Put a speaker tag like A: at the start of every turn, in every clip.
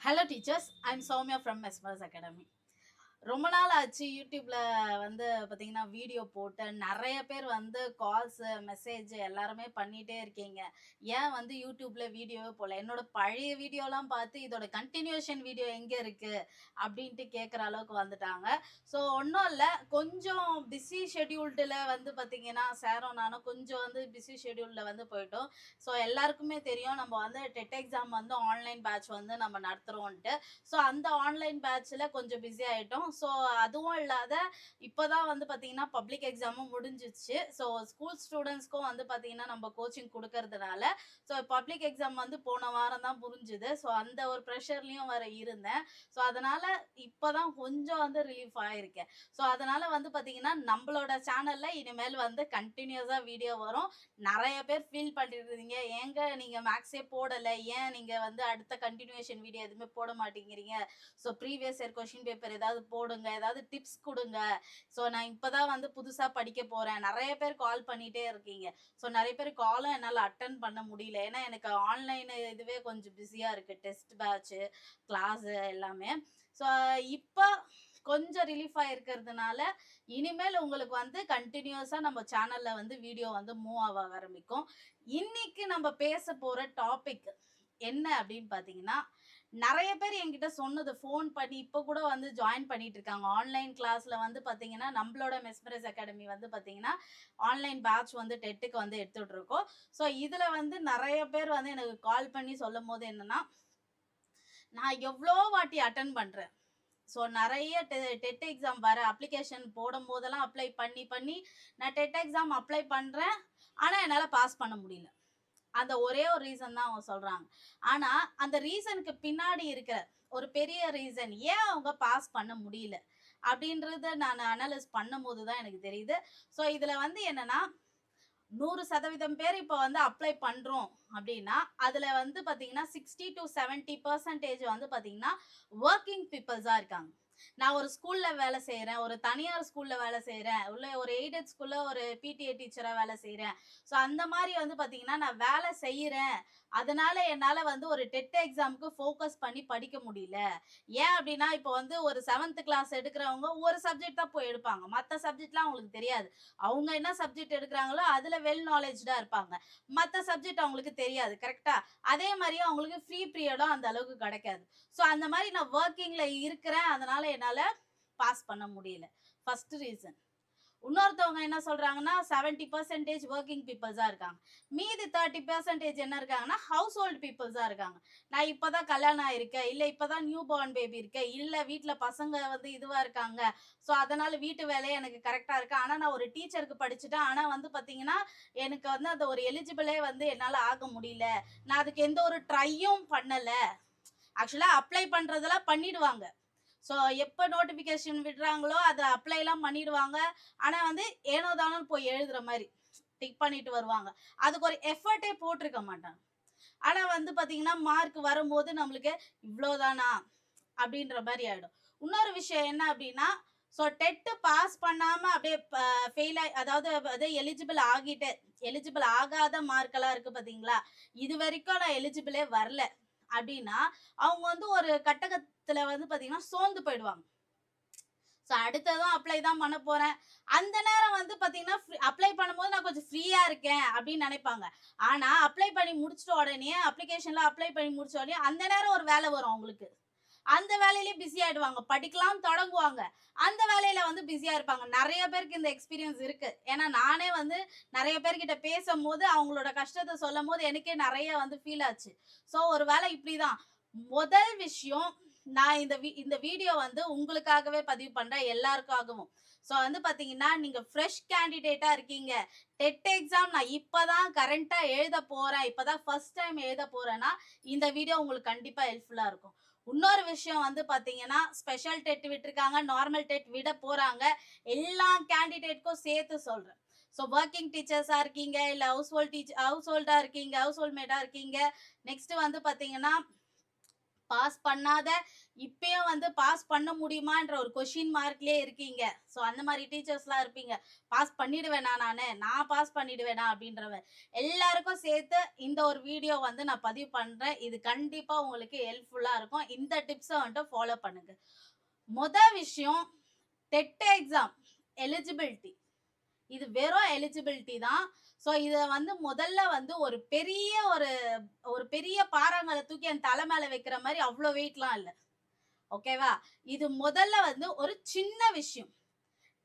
A: Hello teachers, I'm Soumya from Mesmers Academy. ரொம்ப நாள் ஆச்சு யூடியூப்ல வந்து பார்த்தீங்கன்னா வீடியோ போட்டு நிறைய பேர் வந்து கால்ஸ் மெசேஜ் எல்லாருமே பண்ணிட்டே இருக்கீங்க. ஏன் வந்து யூடியூப்ல வீடியோவே போடல? என்னோட பழைய வீடியோலாம் பார்த்து இதோட கன்டினியூஷன் வீடியோ எங்க இருக்கு அப்படின்ட்டு கேட்குற அளவுக்கு வந்துட்டாங்க. ஸோ ஒன்றும் இல்லை, கொஞ்சம் பிஸி ஷெட்யூல்டில் வந்து பார்த்தீங்கன்னா சாரும் நானும் கொஞ்சம் வந்து பிஸி ஷெட்யூலில் வந்து போயிட்டோம். ஸோ எல்லாருக்குமே தெரியும் நம்ம வந்து டெட் எக்ஸாம் வந்து ஆன்லைன் பேட்ச் வந்து நம்ம நடத்துகிறோன்ட்டு. ஸோ அந்த ஆன்லைன் பேட்ச்ல கொஞ்சம் பிஸி ஆயிட்டோம். ஸோ அதுவும் இல்லாத இப்போதான் வந்து பார்த்தீங்கன்னா பப்ளிக் எக்ஸாமும் முடிஞ்சிச்சு. ஸோ ஸ்கூல் ஸ்டூடெண்ட்ஸ்க்கும் வந்து பார்த்தீங்கன்னா நம்ம கோச்சிங் கொடுக்கறதுனால ஸோ பப்ளிக் எக்ஸாம் வந்து போன வாரம் தான் முடிஞ்சுது. ஸோ அந்த ஒரு ப்ரெஷர்லயும் வர இருந்தேன். ஸோ அதனால இப்போதான் கொஞ்சம் வந்து ரிலீஃப் ஆயிருக்கேன். ஸோ அதனால வந்து பார்த்தீங்கன்னா நம்மளோட சேனல்ல இனிமேல் வந்து கண்டினியூஸா வீடியோ வரும். நிறைய பேர் ஃபீல் பண்ணிட்டு இருந்தீங்க, ஏங்க நீங்க மேக்ஸே போடல, ஏன் நீங்க வந்து அடுத்த கண்டினியூஷன் வீடியோ எதுவுமே போட மாட்டேங்கிறீங்க, so previous year question paper ஏதாவது போடுங்க, ஏதாவது டிப்ஸ் கொடுங்க, ஸோ நான் இப்போதான் வந்து புதுசாக படிக்க போகிறேன், நிறைய பேர் கால் பண்ணிகிட்டே இருக்கீங்க. ஸோ நிறைய பேர் காலும் என்னால் அட்டன் பண்ண முடியல, ஏன்னா எனக்கு ஆன்லைன் இதுவே கொஞ்சம் பிஸியாக இருக்குது, டெஸ்ட் பேட்ச்சு கிளாஸு எல்லாமே. ஸோ இப்போ கொஞ்சம் ரிலீஃப் ஆயிருக்கிறதுனால இனிமேல் உங்களுக்கு வந்து கண்டினியூஸா நம்ம சேனல்ல வந்து வீடியோ வந்து மூவ் ஆக ஆரம்பிக்கும். இன்னைக்கு நம்ம பேச போற டாபிக் என்ன அப்படின்னு பாத்தீங்கன்னா, நிறைய பேர் என்கிட்ட சொன்னது ஃபோன் பண்ணி இப்ப கூட வந்து ஜாயின் பண்ணிட்டு இருக்காங்க. ஆன்லைன் கிளாஸ்ல வந்து பாத்தீங்கன்னா நம்மளோட மெஸ்மரைஸ் அகாடமி வந்து பாத்தீங்கன்னா ஆன்லைன் பேட்ச் வந்து டெட்டுக்கு வந்து எடுத்துட்டு இருக்கோம். ஸோ இதுல வந்து நிறைய பேர் வந்து எனக்கு கால் பண்ணி சொல்லும் போது என்னன்னா, நான் எவ்வளோ வாட்டி அட்டன் பண்றேன். ஸோ நிறைய டெட் எக்ஸாம் வர அப்ளிகேஷன் போடும் போதெல்லாம் அப்ளை பண்ணி பண்ணி நான் டெட் எக்ஸாம் அப்ளை பண்றேன். ஆனா என்னால பாஸ் பண்ண முடியல. அந்த ஒரே ஒரு ரீசன் தான் அவங்க சொல்றாங்க. ஆனா அந்த ரீசனுக்கு பின்னாடி இருக்கிற ஒரு பெரிய ரீசன் ஏன் அவங்க பாஸ் பண்ண முடியல அப்படின்றத நான் அனலைஸ் பண்ணும்போது தான் எனக்கு தெரியுது. ஸோ இதுல வந்து என்னன்னா, 100% பேர் இப்போ வந்து அப்ளை பண்றோம் அப்படின்னா அதுல வந்து பாத்தீங்கன்னா 60 to 70% வந்து பாத்தீங்கன்னா ஒர்க்கிங் பீப்புள்ஸா இருக்காங்க. நான் ஒரு ஸ்கூல்ல வேலை செய்யறேன், ஒரு தனியார் ஸ்கூல்ல வேலை செய்யறேன், உள்ள ஒரு எய்டட் ஸ்கூல்ல ஒரு பிடிஏ டீச்சரா வேலை செய்யறேன். ஸோ அந்த மாதிரி வந்து பாத்தீங்கன்னா நான் வேலை செய்யறேன், அதனால என்னால வந்து ஒரு டெட் எக்ஸாமுக்கு ஃபோக்கஸ் பண்ணி படிக்க முடியல. ஏன் அப்படின்னா இப்போ வந்து ஒரு 7th கிளாஸ் எடுக்கிறவங்க ஒரு சப்ஜெக்ட் தான் போய் எடுப்பாங்க, மற்ற சப்ஜெக்ட்லாம் அவங்களுக்கு தெரியாது. அவங்க என்ன சப்ஜெக்ட் எடுக்கிறாங்களோ அதுல வெல் நாலேஜ்டா இருப்பாங்க, மற்ற சப்ஜெக்ட் அவங்களுக்கு தெரியாது. கரெக்டா? அதே மாதிரியே அவங்களுக்கு ஃப்ரீ பீரியடும் அந்த அளவுக்கு கிடைக்காது. ஸோ அந்த மாதிரி நான் ஒர்க்கிங்ல இருக்கிறேன், அதனால என்னால பாஸ் பண்ண முடியல. First reason. இன்னொருத்தவங்க என்ன சொல்றாங்கன்னா 70% ஒர்க்கிங் பீப்புள்ஸா இருக்காங்க, மீதி 30% என்ன இருக்காங்கன்னா ஹவுஸ் ஹோல்ட் பீப்புள்ஸா இருக்காங்க. நான் இப்பதான் கல்யாணம் ஆயிருக்கேன், இல்ல இப்பதான் நியூ பார்ன் பேபி இருக்கேன், இல்ல வீட்டுல பசங்க வந்து இதுவா இருக்காங்க, ஸோ அதனால வீட்டு வேலையே எனக்கு கரெக்டா இருக்கு. ஆனா நான் ஒரு டீச்சருக்கு படிச்சுட்டேன், ஆனா வந்து பாத்தீங்கன்னா எனக்கு வந்து அந்த ஒரு எலிஜிபிளே வந்து என்னால ஆக முடியல, நான் அதுக்கு எந்த ஒரு ட்ரையும் பண்ணல. ஆக்சுவலா அப்ளை பண்றதெல்லாம் பண்ணிடுவாங்க. ஸோ எப்போ நோட்டிஃபிகேஷன் விடுறாங்களோ அதை அப்ளைலாம் பண்ணிடுவாங்க. ஆனால் வந்து ஏனோ தானோன்னு போய் எழுதுற மாதிரி டிக் பண்ணிட்டு வருவாங்க. அதுக்கு ஒரு எஃபர்ட்டே போட்டிருக்க மாட்டாங்க. ஆனால் வந்து பார்த்தீங்கன்னா மார்க் வரும்போது நம்மளுக்கு இவ்வளோதானா அப்படின்ற மாதிரி ஆயிடும். இன்னொரு விஷயம் என்ன அப்படின்னா, ஸோ டெட்டு பாஸ் பண்ணாமல் அப்படியே ஃபெயில் ஆகி, அதாவது அது எலிஜிபிள் ஆகிட்டு எலிஜிபிள் ஆகாத மார்க்கெல்லாம் இருக்குது பார்த்தீங்களா, இது வரைக்கும் நான் எலிஜிபிளே வரல அப்படின்னா அவங்க வந்து ஒரு கட்டத்துல வந்து பாத்தீங்கன்னா சோர்ந்து போயிடுவாங்க. ஸோ அடுத்ததும் அப்ளை தான் பண்ண போறேன். அந்த நேரம் வந்து பாத்தீங்கன்னா அப்ளை பண்ணும்போது நான் கொஞ்சம் ஃப்ரீயா இருக்கேன் அப்படின்னு நினைப்பாங்க. ஆனா அப்ளை பண்ணி முடிச்சிட்ட உடனே அப்ளிகேஷன்ல அப்ளை பண்ணி முடிச்ச உடனே அந்த நேரம் ஒரு வேலை வரும் அவங்களுக்கு. அந்த வேலையிலேயே பிஸி ஆயிடுவாங்க. படிக்கலாம் தொடங்குவாங்க, அந்த வேலையில வந்து பிஸியா இருப்பாங்க. நிறைய பேருக்கு இந்த எக்ஸ்பீரியன்ஸ் இருக்கு. ஏன்னா நானே வந்து நிறைய பேர்கிட்ட பேசும்போது அவங்களோட கஷ்டத்தை சொல்லும் போது எனக்கே நிறைய வந்து ஃபீல் ஆச்சு. ஸோ ஒரு வேலை இப்படிதான். முதல் விஷயம், நான் இந்த வீடியோ வந்து உங்களுக்காகவே பதிவு பண்றேன், எல்லாருக்காகவும். ஸோ வந்து பாத்தீங்கன்னா நீங்க ஃப்ரெஷ் கேண்டிடேட்டா இருக்கீங்க, டெட் எக்ஸாம் நான் இப்பதான் கரண்டா எழுத போறேன், இப்பதான் ஃபர்ஸ்ட் டைம் எழுத போறேன்னா இந்த வீடியோ உங்களுக்கு கண்டிப்பா ஹெல்ப்ஃபுல்லா இருக்கும். இன்னொரு விஷயம் வந்து பாத்தீங்கன்னா ஸ்பெஷல் டெட் விட்டுருக்காங்க, நார்மல் டெட் விட போறாங்க, எல்லா கேண்டிடேட்க்கும் சேர்த்து சொல்றேன். ஸோ ஒர்க்கிங் டீச்சர்ஸா இருக்கீங்க, இல்ல ஹவுஸ் ஹோல்டா இருக்கீங்க, ஹவுஸ் ஹோல்ட் மேட்டா இருக்கீங்க, நெக்ஸ்ட் வந்து பாத்தீங்கன்னா பாஸ் பண்ணாத இப்பயும் வந்து பாஸ் பண்ண முடியுமான்ற ஒரு கொஸ்டின் மார்க்லயே இருக்கீங்க. ஸோ அந்த மாரி டீச்சர்ஸ்லாம் இருப்பீங்க. பாஸ் பண்ணிடுவேனா நானு? நான் பாஸ் பண்ணிடுவேனா? அப்படின்றவ. எல்லாருக்கும் சேர்த்து இந்த ஒரு வீடியோ வந்து நான் பதிவு பண்றேன். இது கண்டிப்பா உங்களுக்கு ஹெல்ப்ஃபுல்லா இருக்கும். இந்த டிப்ஸ வந்துட்டு ஃபாலோ பண்ணுங்க. மொத விஷயம் டெட் எக்ஸாம் எலிஜிபிலிட்டி. இது வெறும் எலிஜிபிலிட்டி தான். ஸோ இத வந்து முதல்ல வந்து ஒரு பெரிய பாறாங்கல்ல தூக்கி என் தலை மேல வைக்கிற மாரி அவ்ளோ வெயிட்லாம் இல்ல. ஓகேவா? இது முதல்ல வந்து ஒரு சின்ன விஷயம்.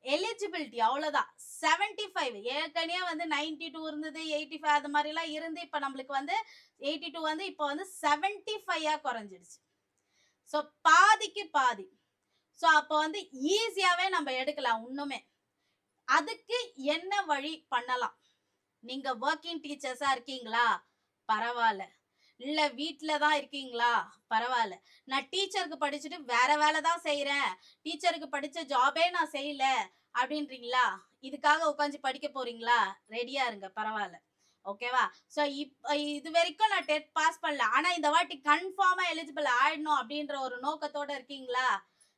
A: எலிஜிபிலிட்டி அவ்வளோதான். 75 ஏற்கனவே வந்து 92 இருந்தது, 85 அது மாரிலாம் இருந்து இப்ப நம்மளுக்கு வந்து 82 வந்து இப்ப வந்து 75ஆ குறைஞ்சிடுச்சு. ஸோ பாதிக்கு பாதி. ஸோ அப்ப வந்து ஈஸியாவே நம்ம எடுக்கலாம் இன்னுமே. அதுக்கு என்ன வழி பண்ணலாம்? நீங்க வொர்க்கிங் டீச்சர்ஸா இருக்கீங்களா? பரவால்ல. இல்ல வீட்ல தான் இருக்கீங்களா? பரவால்ல. நான் டீச்சருக்கு படிச்சுட்டு வேற வேல தான் செய்றேன். டீச்சருக்கு படிச்ச ஜாபே நான் செய்யல அப்டின்றீங்களா? இதுக்காக உட்கார்ந்து படிக்க போறீங்களா? ரெடியா இருங்க. பரவால்ல. ஓகேவா? ஸோ இதுவரைக்கும் நான் டெட் பாஸ் பண்ணல. ஆனா இந்த வாட்டி கன்ஃபார்மா எலிஜிபிள் ஆயிடணும் அப்டின்ற ஒரு நோக்கத்தோட இருக்கீங்களா?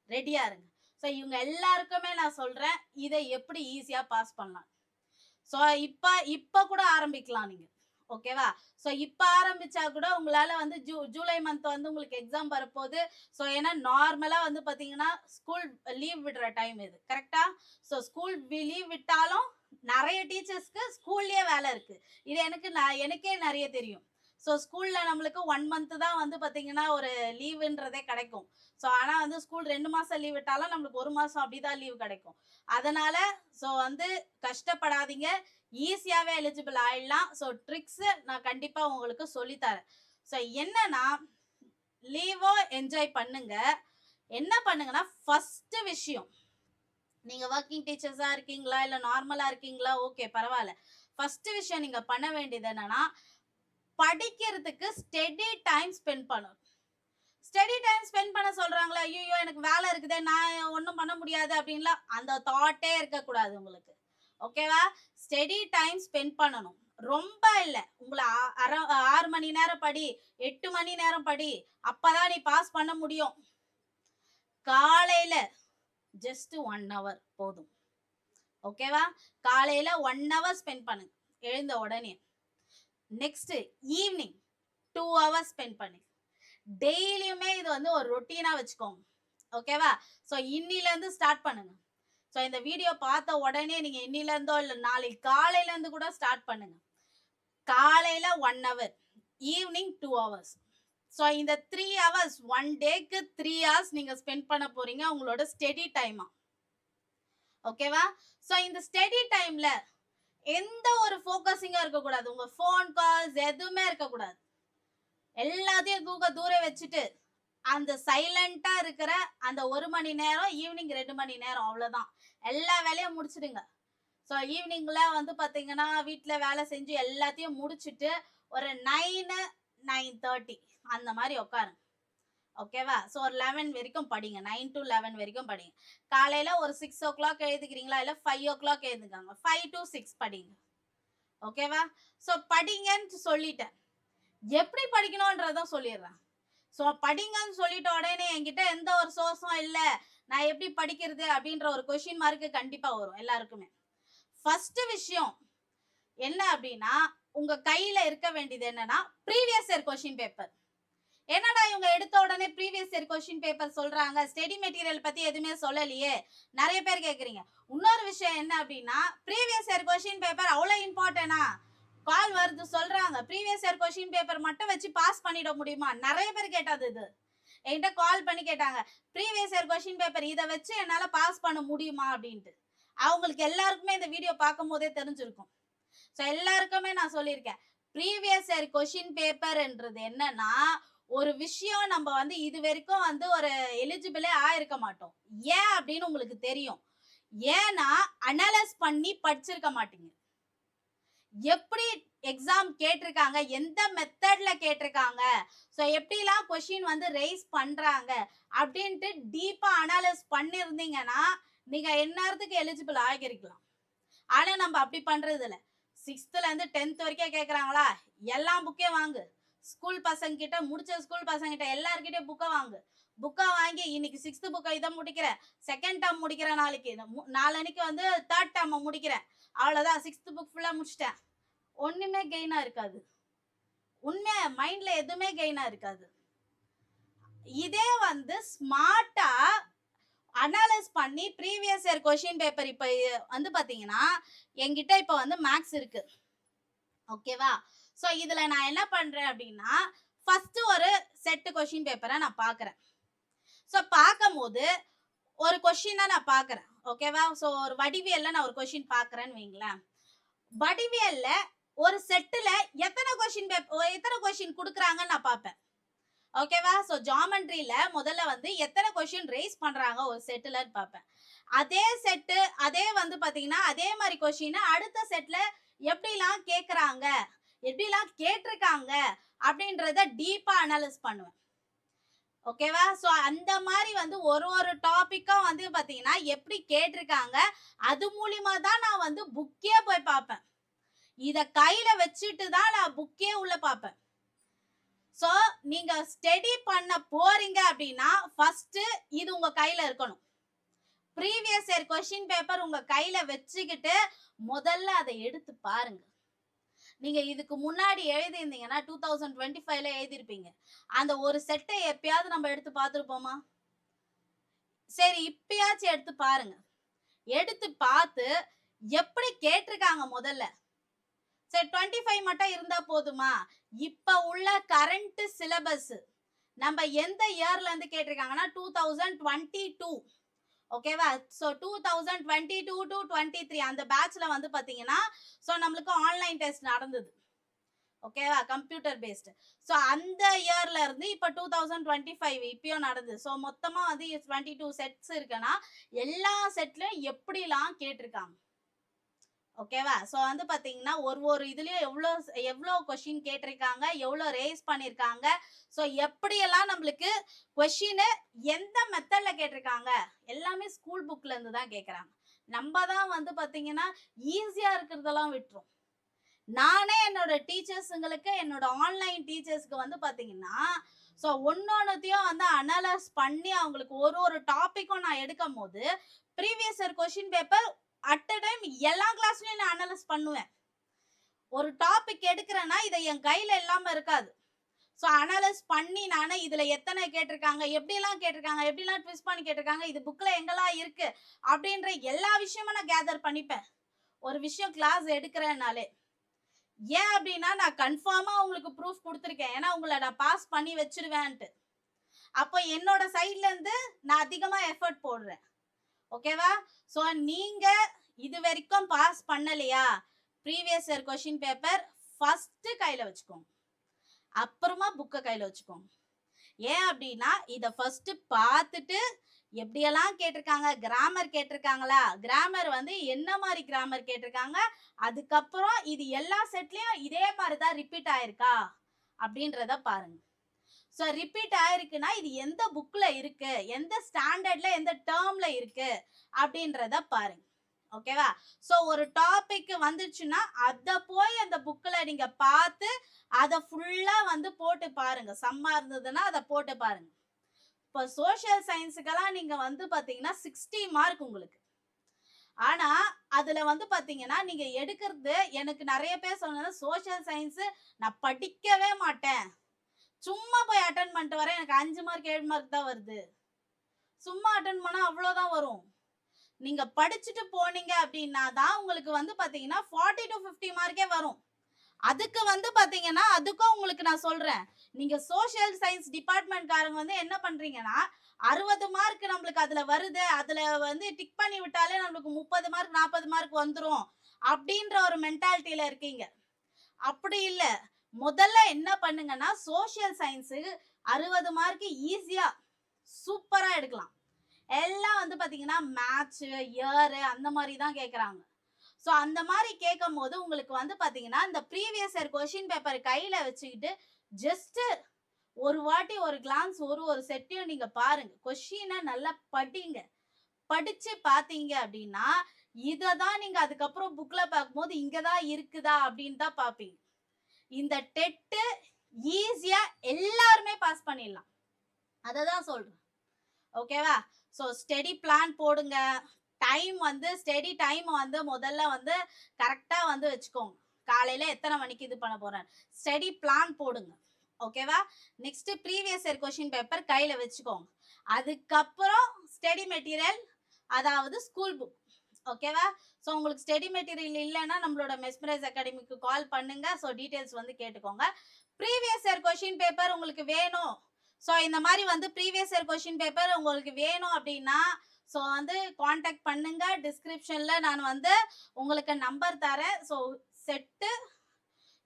A: ரெடியா இருங்க. ஸோ இவங்க எல்லாருக்குமே நான் சொல்றேன். இத எப்படி ஈஸியா பாஸ் பண்ணலாம். ஸோ இப்ப கூட ஆரம்பிக்கலாம் நீங்க. ஓகேவா? ஸோ இப்ப ஆரம்பிச்சா கூட உங்களால வந்து ஜூலை மந்த் வந்து உங்களுக்கு எக்ஸாம் வரப்போது. ஸோ ஏன்னா நார்மலா வந்து பார்த்தீங்கன்னா, ஸ்கூல் லீவ் விடுற டைம் இது. கரெக்ட்டா? ஸோ ஸ்கூல் லீவ் விட்டாலும் நெறைய டீச்சர்ஸ்க்கு ஸ்கூல்லயே வேல இருக்கு. இது எனக்கே நெறைய தெரியும். ஸோ ஸ்கூல்ல நம்மளுக்கு 1 மந்த் தான் வந்து பார்த்தீங்கன்னா, ஒரு லீவுன்றதே கிடைக்கும். ஸோ ஆனா வந்து ஸ்கூல் 2 மாசம் லீவ் விட்டாலும் நம்மளுக்கு 1 மாசம் அப்படிதான் லீவ் கிடைக்கும். அதனால ஸோ வந்து கஷ்டப்படாதீங்க. ஈஸியாவே எலிஜிபிள் ஆயிடலாம். ஸோ ட்ரிக்ஸ் நான் கண்டிப்பா உங்களுக்கு சொல்லி தரேன். ஸோ என்னன்னா, லீவோ என்ஜாய் பண்ணுங்க. என்ன பண்ணுங்கன்னா, ஃபர்ஸ்ட் விஷயம் நீங்க வொர்க்கிங் டீச்சர்ஸா இருக்கீங்களா? இல்ல நார்மலா இருக்கீங்களா? ஓகே பரவால்ல. ஃபர்ஸ்ட் விஷயம் நீங்க பண்ண வேண்டியது என்னன்னா, படிக்கிறதுக்கு ஸ்டெடி டைம் ஸ்பெண்ட் பண்ணணும். ஸ்டடி டைம் ஸ்பெண்ட் பண்ண சொல்றாங்களா? ஐய்யயோ! எனக்கு வேலை இருக்குதே! நான் ஒண்ணும் பண்ண முடியாது அப்டின்லாம் அந்த தாட்டே இருக்கக்கூடாது உங்களுக்கு. ஓகேவா? ஸ்டடி டைம் ஸ்பெண்ட் பண்ணணும். ரொம்ப இல்ல. உங்கள 6 மணி நேரம் படி, 8 மணி நேரம் படி. அப்பதான் நீ பாஸ் பண்ண முடியும். காலையில ஜஸ்ட் 1 ஹவர் போதும். ஓகேவா? காலையில 1 ஹவர் ஸ்பெண்ட் பண்ணுங்க. எழுந்த உடனே. நெக்ஸ்ட் ஈவினிங் 2 ஹவர்ஸ் ஸ்பெண்ட் பண்ணுங்க. டெய்லியுமே இது வந்து ஒரு ரொட்டீனா வச்சுக்கோங்க. ஓகேவா? ஸோ இன்னிலேருந்து ஸ்டார்ட் பண்ணுங்க. ஸோ இந்த வீடியோ பார்த்த உடனே நீங்க இன்னிலேருந்தோ இல்ல நாளைக்கு காலையிலேருந்து கூட ஸ்டார்ட் பண்ணுங்க. காலையில 1 ஹவர், ஈவினிங் 2 ஹவர்ஸ். ஸோ இந்த 3 ஹவர்ஸ் 1 டேக்கு 3 ஹவர்ஸ் நீங்க ஸ்பெண்ட் பண்ண போறீங்க உங்களோட ஸ்டடி டைமா. ஓகேவா? ஸோ இந்த ஸ்டடி டைம்ல எந்த ஒரு ஃபோக்கஸிங்கும் இருக்கக்கூடாது. உங்க ஃபோன் கால்ஸ் எதுவுமே இருக்கக்கூடாது. எல்லாத்தையும் தூர வச்சுட்டு அந்த சைலண்டா இருக்கிற அந்த 1 மணி நேரம், ஈவினிங் 2 மணி நேரம் அவ்வளோதான். எல்லா வேலையும் முடிச்சுடுங்க. ஸோ ஈவினிங்ல வந்து பார்த்தீங்கன்னா, வீட்ல வேலை செஞ்சு எல்லாத்தையும் முடிச்சுட்டு, ஒரு 9, 9:30 அந்த மாரி உட்காருங்க. ஓகேவா? ஸோ ஒரு 11 வரைக்கும் படிங்க. 9 to 11 வரைக்கும் படிங்க. காலையில ஒரு 6:00 எழுந்துக்கிறீங்களா? இல்ல 5:00 எழுந்துக்கோங்க. 5 to 6 படிங்க. ஓகேவா? ஸோ படிங்கன்னு சொல்லிட்டேன். எப்படி படிக்கணும்ன்றத சொல்லிடுறேன். ஸோ படிங்கன்னு சொல்லிட்ட உடனே என்கிட்ட எந்த ஒரு சோர்ஸும் இல்ல. நான் எப்படி படிக்கிறது? அப்படின்ற ஒரு கொஸ்டின் மார்க் கண்டிப்பா வரும் எல்லாருக்குமே. ஃபர்ஸ்ட் விஷயம் என்ன அப்படின்னா, உங்க கையில இருக்க வேண்டியது என்னன்னா, ப்ரீவியஸ் இயர் கொஸ்டின் பேப்பர். என்னடா இவங்க எடுத்த உடனே ப்ரீவியஸ் இயர் கொஸ்டின் பேப்பர் சொல்றாங்க. ஸ்டடி மெட்டீரியல் பத்தி எதுவுமே சொல்லலையே. நெறைய பேர் கேட்குறீங்க. இன்னொரு விஷயம் என்ன அப்படின்னா, ப்ரீவியஸ் இயர் கொஸ்டின் பேப்பர் அவ்வளோ இம்பார்ட்டனா? கால் வருது சொல்றாங்க. ப்ரீவியஸ் இயர் கொஸ்டின் பேப்பர் மட்டும் வச்சு பாஸ் பண்ணிட முடியுமா? நெறைய பேர் கேட்டது இது. என்கிட்ட கால் பண்ணி கேட்டாங்க. ப்ரீவியஸ் இயர் கொஸ்டின் பேப்பர் இத வச்சு என்னால பாஸ் பண்ண முடியுமா? அப்படின்ட்டு. அவங்களுக்கு எல்லாருக்குமே இந்த வீடியோ பார்க்கும்போதே தெரிஞ்சிருக்கும். ஸோ எல்லாருக்குமே நான் சொல்லியிருக்கேன். ப்ரீவியஸ் இயர் கொஸ்டின் பேப்பர்ன்றது என்னன்னா, ஒரு விஷயம் நம்ம வந்து இதுவரைக்கும் வந்து ஒரு எலிஜிபிளே ஆயிருக்க மாட்டோம். ஏன் அப்படின்னு உங்களுக்கு தெரியும். ஏன்னா, அனலைஸ் பண்ணி படிச்சிருக்க மாட்டீங்க. எப்படி எக்ஸாம் கேட்டிருக்காங்க, எந்த மெத்தட்ல கேட்டிருக்காங்க, ஸோ எப்படிலாம் கொஸ்டின் வந்து ரைஸ் பண்றாங்க அப்படின்ட்டு டீப்பா அனலைஸ் பண்ணியிருந்தீங்கன்னா, நீங்க எந்நேரத்துக்கு எலிஜிபிள் ஆகியிருக்கலாம். ஆனா நம்ம அப்படி பண்றது இல்ல. 6th ல இருந்து 10th வரைக்கும் கேட்கறாங்களா? எல்லா புக்கையும் வாங்கு. ஸ்கூல் பசங்க கிட்ட, முடிச்ச ஸ்கூல் பசங்க கிட்ட எல்லார்கிட்டயும் புக்க வாங்கு. புக்க வாங்கி இன்னைக்கு 6th புக்க இத முடிக்கிறேன். 2nd டெர்ம் முடிக்கிறேன் நாளைக்கு. நாளன்னைக்கு வந்து 3rd டெர்ம் முடிக்கிறேன். அவ்வளவுதான் 6th புக் ஃபுல்லா முடிச்சிட்டேன். ஒண்ணுமே கெயினா இருக்காது. உண்மையா மைண்ட்ல எதுவுமே கெயினா இருக்காது. இதே வந்து ஸ்மார்ட்டா அனலைஸ் பண்ணி ப்ரீவியஸ் இயர் கொஸ்டின் பேப்பர் இப்ப வந்து பாத்தீங்கன்னா என்கிட்ட இப்ப வந்து மேக்ஸ் இருக்கு. ஓகேவா? சோ இதுல நான் என்ன பண்றேன் அப்படின்னா ஃபர்ஸ்ட் ஒரு செட் கொஸ்டின் பேப்பரை நான் பாக்குறேன். சோ பார்க்கும்போது ஒரு கொஸ்டின் தான் நான் பாக்குறேன். ஓகேவா? சோ ஒரு வடிவியல்ல நான் ஒரு கொஸ்டின் பாக்குறேன்னு வைங்களேன். வடிவியல்ல ஒரு செட்டுல எத்தனை கொஸ்டின் குடுக்குறாங்கன்னு நான் பாப்பேன். ஓகேவா? சோ ஜியோமெட்ரியில முதல்ல வந்து எத்தனை கொஸ்டின் ரேஸ் பண்றாங்க ஒரு செட்லன்னு பாப்பேன். அதே செட்டு அதே வந்து பாத்தீங்கன்னா அதே மாதிரி கொஸ்டின் அடுத்த செட்ல எப்படிலாம் கேக்குறாங்க, எப்படிலாம் கேட்டிருக்காங்க அப்படின்றத டீப்பா அனலைஸ் பண்ணுவேன். ஓகேவா? சோ அந்த மாதிரி வந்து ஒரு டாபிக்கும் வந்து பாத்தீங்கன்னா எப்படி கேட்டிருக்காங்க அது மூலியமா தான் நான் வந்து புக்கே போய் பார்ப்பேன். இத கையில வச்சுட்டு தான் நான் புக்கே உள்ள பார்ப்பேன். சோ நீங்க ஸ்டடி பண்ண போறீங்க அப்படின்னா ஃபர்ஸ்ட் இது உங்க கையில இருக்கணும். ப்ரீவியஸ் இயர் கொஸ்டின் பேப்பர் உங்க கையில வச்சுக்கிட்டு முதல்ல அதை எடுத்து பாருங்க. நீங்க இதுக்கு முன்னாடி எழுதியிருந்தீங்கன்னா 2025ல எழுதிருப்பீங்க. அந்த ஒரு செட்டை எப்பயாவது நம்ம எடுத்து பார்த்திருப்போமா? சரி இப்பயாச்சும் எடுத்து பாருங்க. எடுத்து பார்த்து எப்படி கேட்டிருக்காங்க முதல்ல. சரி 25 மட்டும் இருந்தா போதுமா? இப்ப உள்ள கரண்ட் சிலபஸ் நம்ம எந்த இயர்ல இருந்து கேட்டிருக்காங்கன்னா 2022. ஓகேவா? சோ 2022 to 23 அந்த பேட்ச்ல வந்து பாத்தீங்கன்னா சோ நம்மளுக்கு ஆன்லைன் டெஸ்ட் நடந்தது. ஓகேவா? Computer based. சோ அந்த இயர்ல இருந்து இப்ப 2025 இப்பயும் நடந்தது. சோ மொத்தமா வந்து 22 செட்ஸ் இருக்குன்னா எல்லா செட்லயும் எப்படிலாம் கேட்டிருக்காங்க. ஓகேவா? சோ வந்து பாத்தீங்கன்னா ஒரு இதுலயும் எவ்வளவு கொஸ்டின் கேட்டிருக்காங்க, எவ்வளவு ரேஸ் பண்ணிருக்காங்க, சோ எப்படியெல்லாம் நம்மளுக்கு கொஸ்டின் எந்த மெத்தட்ல கேட்டிருக்காங்க எல்லாமே ஸ்கூல் புக்ல இருந்து தான் கேக்குறாங்க. நம்ம தான் வந்து பாத்தீங்கன்னா ஈஸியா இருக்கிறதெல்லாம் விட்டுரும். நானே என்னோட டீச்சர்ஸுங்களுக்கு என்னோட ஆன்லைன் டீச்சர்ஸ்க்கு வந்து பாத்தீங்கன்னா சோ ஒன்னொன்னுத்தையும் வந்து அனலைஸ் பண்ணி அவங்களுக்கு ஒரு டாபிக்கும் நான் எடுக்கும் போது previous year question paper at a time எல்லா கிளாஸ்லயும் நான் அனலைஸ் பண்ணுவேன். ஒரு டாபிக் எடுக்கிறேன்னா இதை என் கையில இல்லாம இருக்காது. சோ அனலைஸ் பண்ணி நானே இதுல எத்தனை கேட்டிருக்காங்க, எப்படிலாம் கேட்டிருக்காங்க, எப்படிலாம் ட்விஸ்ட் பண்ணி கேட்டிருக்காங்க, இது புக்ல எங்கெல்லாம் இருக்கு அப்படின்ற எல்லா விஷயமும் நான் கேதர் பண்ணிப்பேன். ஒரு விஷயம் கிளாஸ் எடுக்கிறேன்னாலே ஏன் அப்படின்னா நான் கன்ஃபார்மா உங்களுக்கு ப்ரூஃப் கொடுத்துருக்கேன். ஏன்னா உங்களை நான் பாஸ் பண்ணி வச்சிருவேன்ட்டு. அப்போ என்னோட சைட்ல இருந்து நான் அதிகமா எஃபர்ட் போடுறேன். ஓகேவா? சோ நீங்க இது வரைக்கும் பாஸ் பண்ணலையா? Previous year question paper first கையில வச்சுக்கோங்க. அப்புறமா புக்க கையில வச்சுக்கோங்க. ஏன் அப்படின்னா இத ஃபர்ஸ்ட் பார்த்துட்டு எப்படியெல்லாம் கேட்டிருக்காங்க, கிராமர் கேட்டிருக்காங்களா, கிராமர் வந்து என்ன மாதிரி கிராமர் கேட்டிருக்காங்க, அதுக்கப்புறம் இது எல்லா செட்லயும் இதே மாதிரி தான் ரிப்பீட் ஆயிருக்கா அப்படின்றத பாருங்க. சோ ரிப்பீட் ஆயிருக்குன்னா இது எந்த புக்ல இருக்கு, எந்த ஸ்டாண்டர்ட்ல எந்த டேர்ம்ல இருக்கு அப்படின்றத பாருங்க. ஓகேவா? சோ ஒரு டாபிக் வந்துச்சுன்னா அத போய் அந்த புக்ல நீங்க பார்த்து அத ஃபுல்லா வந்து போட்டு பாருங்க. சம்மா இருந்ததுன்னா அத போட்டு பாருங்க. இப்ப சோஷியல் சயின்ஸுக்கெல்லாம் நீங்க வந்து பாத்தீங்கன்னா 60 மார்க் உங்களுக்கு. ஆனா அதுல வந்து பாத்தீங்கன்னா நீங்க எடுக்கிறது எனக்கு நிறைய பேர் சொன்னது சோஷியல் சயின்ஸ் நான் படிக்கவே மாட்டேன், சும்மா போய் அட்டென்ட் பண்ணிட்டு வரேன், எனக்கு 5 மார்க் 7 மார்க் தான் வருது. சும்மா அட்டென்ட் பண்ணா அவ்வளவுதான் வரும். நீங்க படிச்சுட்டு போனீங்க அப்படின்னா தான் உங்களுக்கு வந்து பாத்தீங்கன்னா 40 to 50 மார்க்கே வரும். அதுக்கு வந்து பாத்தீங்கன்னா அதுக்கும் உங்களுக்கு நான் சொல்றேன், நீங்க சோஷியல் சயின்ஸ் டிபார்ட்மெண்ட் காரங்க வந்து என்ன பண்றீங்கன்னா 60 மார்க் நம்மளுக்கு அதுல வருது, அதுல வந்து டிக் பண்ணி விட்டாலே நம்மளுக்கு 30 மார்க் 40 மார்க் வந்துரும் அப்படின்ற ஒரு மென்டாலிட்டியில இருக்கீங்க. அப்படி இல்ல. முதல்ல என்ன பண்ணுங்கன்னா சோஷியல் சயின்ஸ் 60 மார்க் ஈஸியா சூப்பரா எடுக்கலாம். எல்லாம் வந்து பாத்தீங்கன்னா மேட்ச் இயர் அந்த மாதிரி தான் கேக்குறாங்க. சோ அந்த மாதிரி கேட்கும் போது உங்களுக்கு வந்து பாத்தீங்கன்னா இந்த ப்ரீவியஸ் இயர் கொஸ்டின் பேப்பர் கையில வச்சுக்கிட்டு ஜஸ்ட் ஒரு வாட்டி ஒரு கிளான்ஸ் ஒரு செட்டையும் நீங்க பாருங்க. கொஸ்டினை நல்லா படிங்க. படிச்சு பாத்தீங்க அப்படின்னா இததான் நீங்க அதுக்கப்புறம் புக்ல பார்க்கும்போது இங்கதான் இருக்குதா அப்படின்னு தான் பாப்பீங்க. இந்த டெட்டு ஈஸி எல்லாருமே பாஸ் பண்ணிடலாம். அதை தான் சொல்றேன். ஓகேவா? ஸோ ஸ்டடி பிளான் போடுங்க. ஸ்டடி டைம் முதல்ல கரெக்டா வச்சுக்கோங்க. காலையில எத்தனை மணிக்கு இது பண்ண போறேன், ஸ்டடி பிளான் போடுங்க. ஓகேவா? Next previous year question paper கையில வச்சுக்கோங்க. அதுக்கப்புறம் ஸ்டடி மெட்டீரியல், அதாவது ஸ்கூல் புக். ஓகேவா? ஸோ உங்களுக்கு ஸ்டடி மெட்டீரியல் இல்லைன்னா நம்மளோட மெஸ்மரைஸ் அகாடமிக்கு கால் பண்ணுங்க. ஸோ டீடைல்ஸ் கேட்டுக்கோங்க. ப்ரீவியஸ் இயர் கொஸ்டின் பேப்பர் உங்களுக்கு வேணும், ஸோ இந்த மாதிரி ப்ரீவியஸ் இயர் கொஸ்டின் பேப்பர் உங்களுக்கு வேணும் அப்படின்னா ஸோ காண்டாக்ட் பண்ணுங்க. டிஸ்கிரிப்ஷன்ல நான் உங்களுக்கு நம்பர் தரேன். ஸோ செட்டு,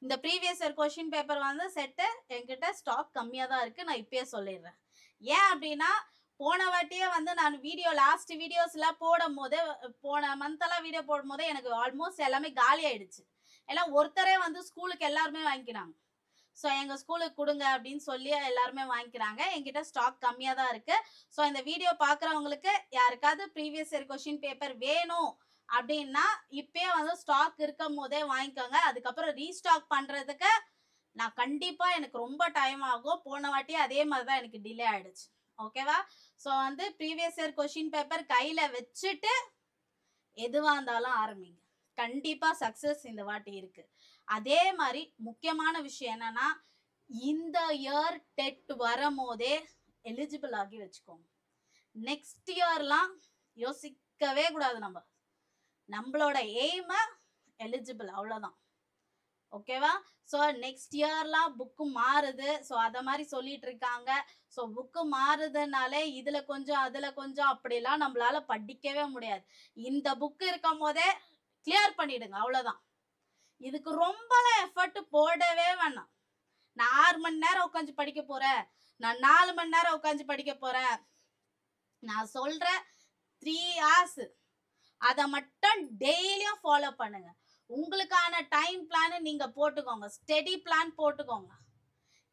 A: இந்த previous year question paper set என்கிட்ட ஸ்டாக் கம்மியாக தான் இருக்கு. நான் இப்பயே சொல்லிடுறேன். ஏன் அப்படின்னா போன வாட்டியே நான் லாஸ்ட் வீடியோஸ்ல போடும் போது, போன மந்த்தெல்லாம் வீடியோ போடும் போது எனக்கு ஆல்மோஸ்ட் எல்லாமே காலி ஆயிடுச்சு. எல்லாம் ஒருத்தரே ஸ்கூலுக்கு எல்லாருமே வாங்கிக்கிறாங்க. ஸோ எங்க ஸ்கூலுக்கு கொடுங்க அப்படின்னு சொல்லி எல்லாருமே வாங்கிக்கிறாங்க. என்கிட்ட ஸ்டாக் கம்மியா தான் இருக்கு. ஸோ இந்த வீடியோ பாக்குறவங்களுக்கு யாருக்காவது ப்ரீவியஸ் இயர் கொஸ்டின் பேப்பர் வேணும் அப்படின்னா இப்பயே ஸ்டாக் இருக்கும் போதே வாங்கிக்கோங்க. அதுக்கப்புறம் ரீஸ்டாக் பண்றதுக்கு நான் கண்டிப்பா எனக்கு ரொம்ப டைம் ஆகும். போன வாட்டி அதே மாதிரி தான் எனக்கு டிலே ஆயிடுச்சு. ஓகேவா? So previous year question paper கையில வச்சுட்டு எதுவா இருந்தாலும் ஆரம்பிங்க. கண்டிப்பா சக்சஸ் இந்த வாட்டி இருக்கு. அதே மாதிரி முக்கியமான விஷயம் என்னன்னா, இந்த இயர் டெட் வரும்போதே எலிஜிபிள் ஆகி வச்சுக்கோங்க. நெக்ஸ்ட் இயர்லாம் யோசிக்கவே கூடாது. நம்மளோட எய்ம எலிஜிபிள், அவ்வளவுதான். ஓகேவா? ஸோ நெக்ஸ்ட் இயர்லாம் புக்கு மாறுது. ஸோ அதை மாதிரி சொல்லிட்டு இருக்காங்க. ஸோ புக்கு மாறுதுனாலே இதுல கொஞ்சம் அதுல கொஞ்சம் அப்படிலாம் நம்மளால படிக்கவே முடியாது. இந்த புக்கு இருக்கும் போதே கிளியர் பண்ணிடுங்க, அவ்வளவுதான். இதுக்கு ரொம்ப எஃபர்ட் போடவே வேணாம். நான் 6 மணி நேரம் உட்காந்து படிக்க போறேன், நான் 4 மணி நேரம் உட்காந்து படிக்க போறேன். நான் சொல்ற 3 hours அதை மட்டும் டெய்லியும் ஃபாலோ பண்ணுங்க. உங்களுக்கான டைம் பிளான் நீங்க போட்டுக்கோங்க. ஸ்டடி பிளான் போட்டுக்கோங்க.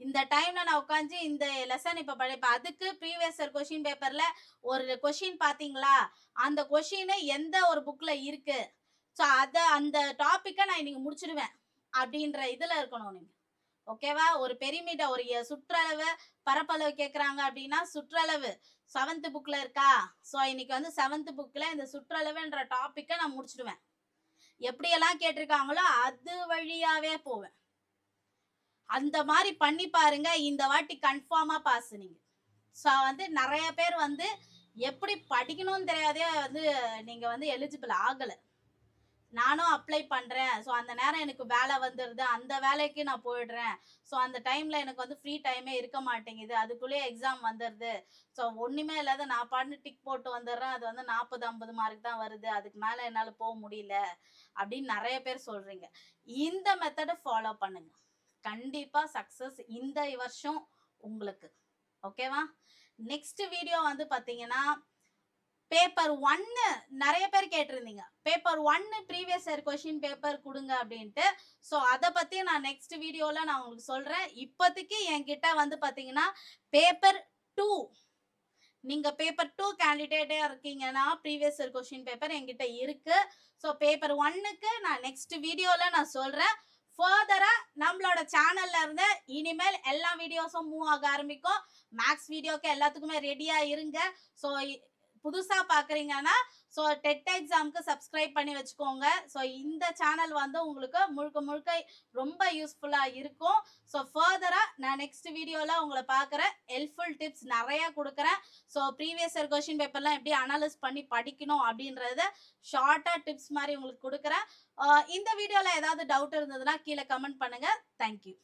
A: இந்த டைம்ல நான் உட்காந்து இந்த லெசன் இப்ப படிப்பேன். அதுக்கு ப்ரீவியஸ் இயர் கொஸ்டின் பேப்பர்ல ஒரு கொஸ்டின் பாத்தீங்களா, அந்த கொஸ்டின் எந்த ஒரு புக்ல இருக்கு, ஸோ அந்த டாபிக்கை நான் இன்னைக்கு முடிச்சிடுவேன் அப்படின்ற இதுல இருக்கணும் நீங்க. ஓகேவா? ஒரு பெரிமீட்டர், ஒரு சுற்றளவு பரப்பளவு கேட்கறாங்க அப்படின்னா சுற்றளவு 7th புக்ல இருக்கா, ஸோ இன்னைக்கு 7th புக்ல இந்த சுற்றளவுன்ற டாபிக்கை நான் முடிச்சிடுவேன். எப்படியெல்லாம் கேட்டிருக்காங்களோ அது வழியாவே போவேன். அந்த மாதிரி பண்ணி பாருங்க. இந்த வாட்டி கன்ஃபார்மா பாஸ் நீங்க. ஸோ நிறைய பேர் எப்படி படிக்கணும்னு தெரியாதே நீங்க எலிஜிபிள் ஆகல. நானும் அப்ளை பண்றேன். ஸோ அந்த நேரம் எனக்கு வேலை வந்துடுது, அந்த வேலைக்கு நான் போயிடுறேன். ஸோ அந்த டைம்ல எனக்கு ஃப்ரீ டைமே இருக்க மாட்டேங்குது, அதுக்குள்ளேயே எக்ஸாம் வந்துடுது. ஸோ ஒண்ணுமே இல்லாத நான் பாட்டு டிக் போட்டு வந்துடுறேன். அது 40-50 மார்க் தான் வருது, அதுக்கு மேல என்னால போக முடியல அப்படின்னு நிறைய பேர் சொல்றீங்க. இந்த மெத்தடை ஃபாலோ பண்ணுங்க. கண்டிப்பா சக்சஸ் இந்த வருஷம் உங்களுக்கு. ஓகேவா? நெக்ஸ்ட் வீடியோ பாத்தீங்கன்னா பேப்பர் 1 நிறைய பேர் கேட்டிருந்தீங்க. Paper 1 previous year question paper கொடுங்க அப்படின்ட்டு. ஸோ அதை பத்தி நான் நெக்ஸ்ட் வீடியோல நான் உங்களுக்கு சொல்றேன். இப்போதைக்கு என்கிட்ட பாத்தீங்கன்னா பேப்பர் 2, நீங்க பேப்பர் 2 கேண்டிடேட்டா இருக்கீங்கன்னா ப்ரீவியஸ் இயர் கொஸ்டின் பேப்பர் என்கிட்ட இருக்கு. ஸோ பேப்பர் 1க்கு நான் நெக்ஸ்ட் வீடியோல நான் சொல்றேன். ஃபர்தரா நம்மளோட சேனல்ல இருந்து இனிமேல் எல்லா வீடியோஸும் மூவ் ஆக ஆரம்பிக்கும். மேக்ஸ் வீடியோக்கு எல்லாத்துக்குமே ரெடியா இருங்க. ஸோ புதுசா பாக்குறீங்கன்னா ஸோ டெட் எக்ஸாமுக்கு சப்ஸ்கிரைப் பண்ணி வச்சுக்கோங்க. ஸோ இந்த சேனல் உங்களுக்கு முழுக்க முழுக்க ரொம்ப யூஸ்ஃபுல்லா இருக்கும். ஸோ ஃபர்தரா நான் நெக்ஸ்ட் வீடியோல உங்களை பார்க்குறேன். ஹெல்ப்ஃபுல் டிப்ஸ் நிறைய கொடுக்குறேன். ஸோ ப்ரீவியஸ் இயர் கொஸ்டின் பேப்பர்லாம் எப்படி அனலைஸ் பண்ணி படிக்கணும் அப்படின்றத ஷார்ட்டா டிப்ஸ் மாதிரி உங்களுக்கு கொடுக்குறேன். இந்த வீடியோல ஏதாவது டவுட் இருந்ததுன்னா கீழே கமெண்ட் பண்ணுங்க. தேங்க்யூ.